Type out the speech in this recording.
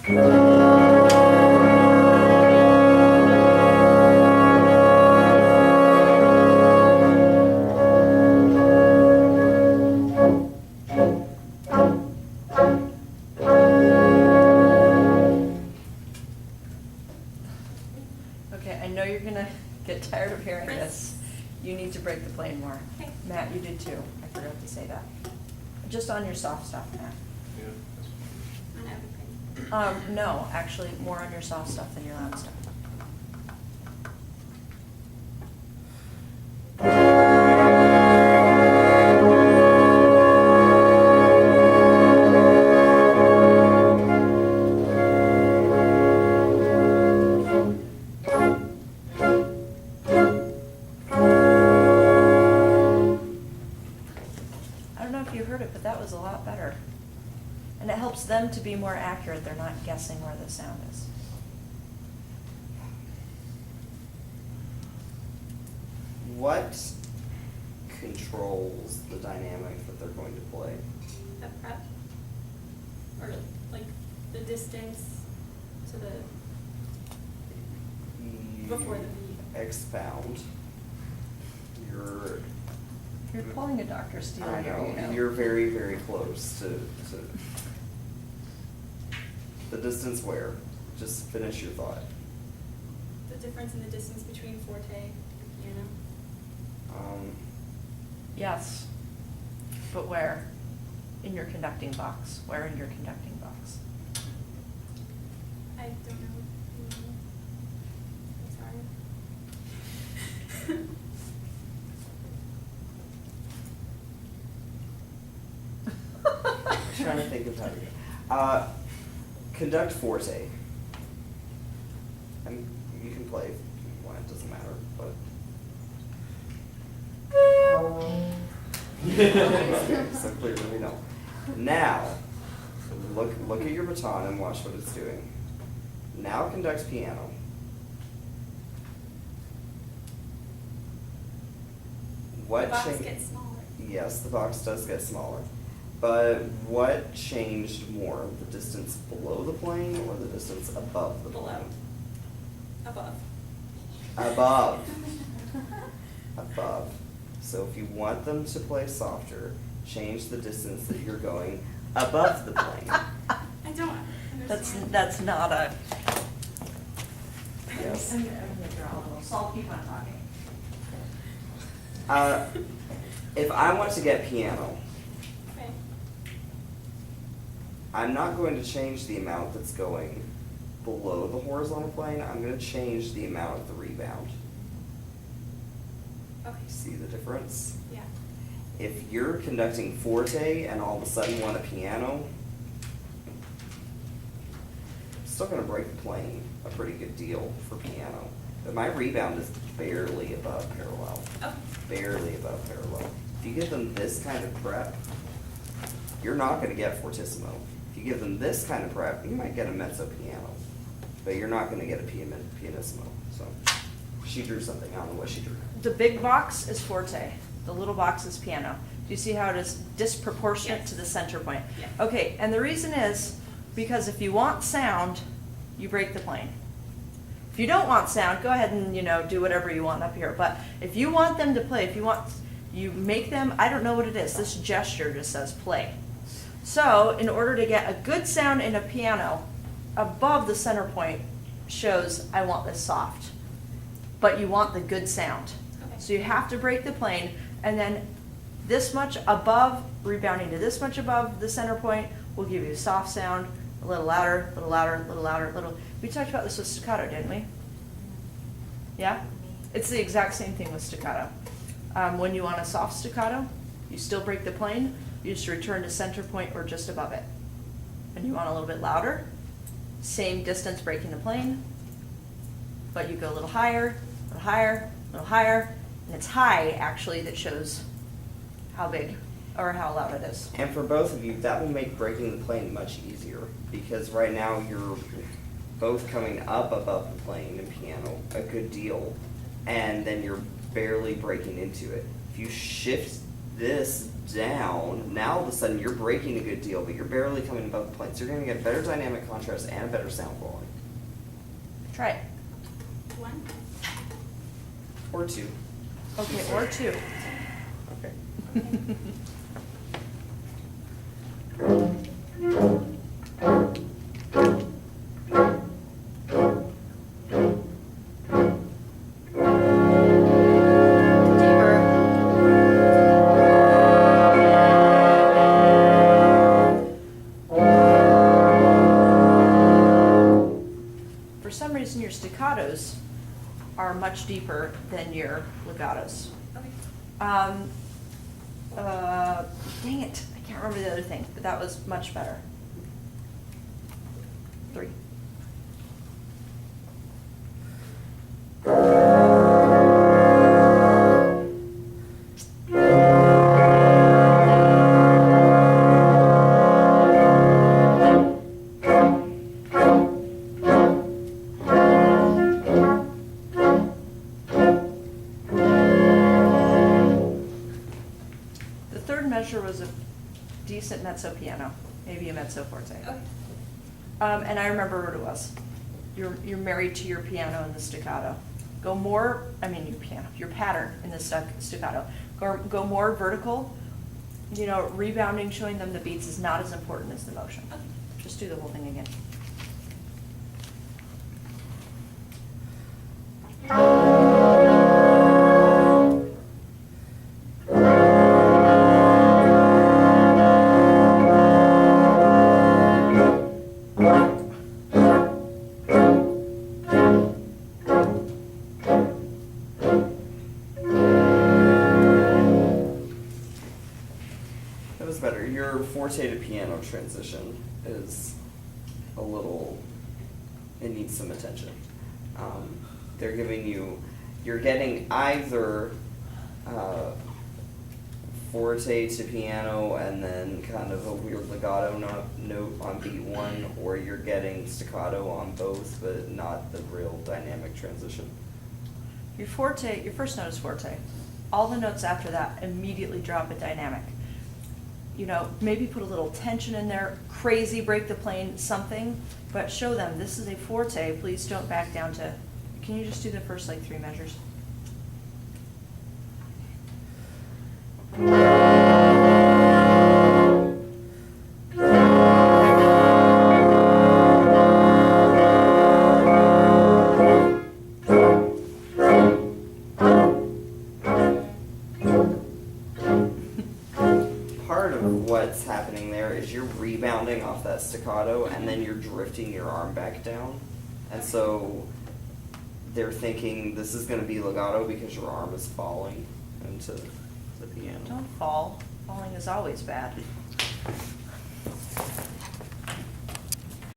Okay, I know you're gonna get tired of hearing this. You need to break the plane more. Okay. Matt, you did too. I forgot to say that. Just on your soft stuff, Matt. On everything. No, actually, more on your soft stuff than your loud stuff. I don't know if you heard it, but that was a lot better. And it helps them to be more accurate. They're not guessing where the sound is. What controls the dynamic that they're going to play? The prep, or like the distance to the, before the beat. Expound. You're pulling a Dr. Steele I here, you know, know. you're very, very close to the distance where? Just finish your thought. The difference in the distance between forte and piano. Yes. But where? In your conducting box. Where in your conducting box? I don't know. I'm sorry. I'm trying to think of how to conduct forte. And you can play if you want, it doesn't matter, but. So clearly we know. Now, look at your baton and watch what it's doing. Now conduct piano. What The box change? gets smaller. Yes, the box does get smaller. But what changed more, the distance below the plane or the distance above the Below. plane? Above. Above. Above. So if you want them to play softer, change the distance that you're going above the plane. I don't understand. That's not a. Yes. I'm gonna draw a little. So I'll keep on talking. If I want to get piano, Okay. I'm not going to change the amount that's going below the horizontal plane. I'm going to change the amount of the rebound. Okay. See the difference? Yeah. If you're conducting forte and all of a sudden want a piano, it's still going to break the plane a pretty good deal for piano. But my rebound is barely above parallel. Oh. Barely above parallel. If you give them this kind of prep, you're not going to get fortissimo. If you give them this kind of prep, you might get a mezzo piano, but you're not going to get a pianissimo. So she drew something. I don't know what she drew. The big box is forte. The little box is piano. Do you see how it is disproportionate Yes. to the center point? Yeah. Okay, and the reason is because if you want sound, you break the plane. If you don't want sound, go ahead and, do whatever you want up here. But if you want them to play, you make them, I don't know what it is. This gesture just says play. So in order to get a good sound in a piano, above the center point shows I want this soft. But you want the good sound. Okay. So you have to break the plane, and then this much above, rebounding to this much above the center point will give you soft sound, a little louder, a little louder, a little louder, a little. We talked about this with staccato, didn't we? Yeah? It's the exact same thing with staccato. When you want a soft staccato, you still break the plane, you just return to center point or just above it. And you want a little bit louder, same distance breaking the plane, but you go a little higher, a little higher, a little higher, and it's high actually that shows how big or how loud it is. And for both of you, that will make breaking the plane much easier because right now you're both coming up above the plane in piano a good deal, and then you're barely breaking into it. If you shift this down, now all of a sudden you're breaking a good deal, but you're barely coming above the plane. So you're gonna get better dynamic contrast and a better sound quality. Try it. One. Or two. Okay, or two. Okay. For some reason, your staccatos are much deeper than your legatos. Okay. Dang it, I can't remember the other thing, but that was much better. 3. The third measure was a decent mezzo piano, maybe a mezzo forte. Okay. And I remember what it was. You're married to your piano in the staccato. Go more, I mean your piano, your pattern in the staccato. Go more vertical. You know, rebounding, showing them the beats is not as important as the motion. Okay. Just do the whole thing again. That was better. Your forte to piano transition is a little, it needs some attention. They're giving you, you're getting either forte to piano and then kind of a weird legato note on beat 1, or you're getting staccato on both, but not the real dynamic transition. Your forte, your first note is forte. All the notes after that immediately drop a dynamic. You know, maybe put a little tension in there, crazy, break the plane, something, but show them this is a forte, please don't back down to, can you just do the first like 3 measures? Part of what's happening there is you're rebounding off that staccato and then you're drifting your arm back down. And so they're thinking this is going to be legato because your arm is falling into the piano. Don't fall. Falling is always bad.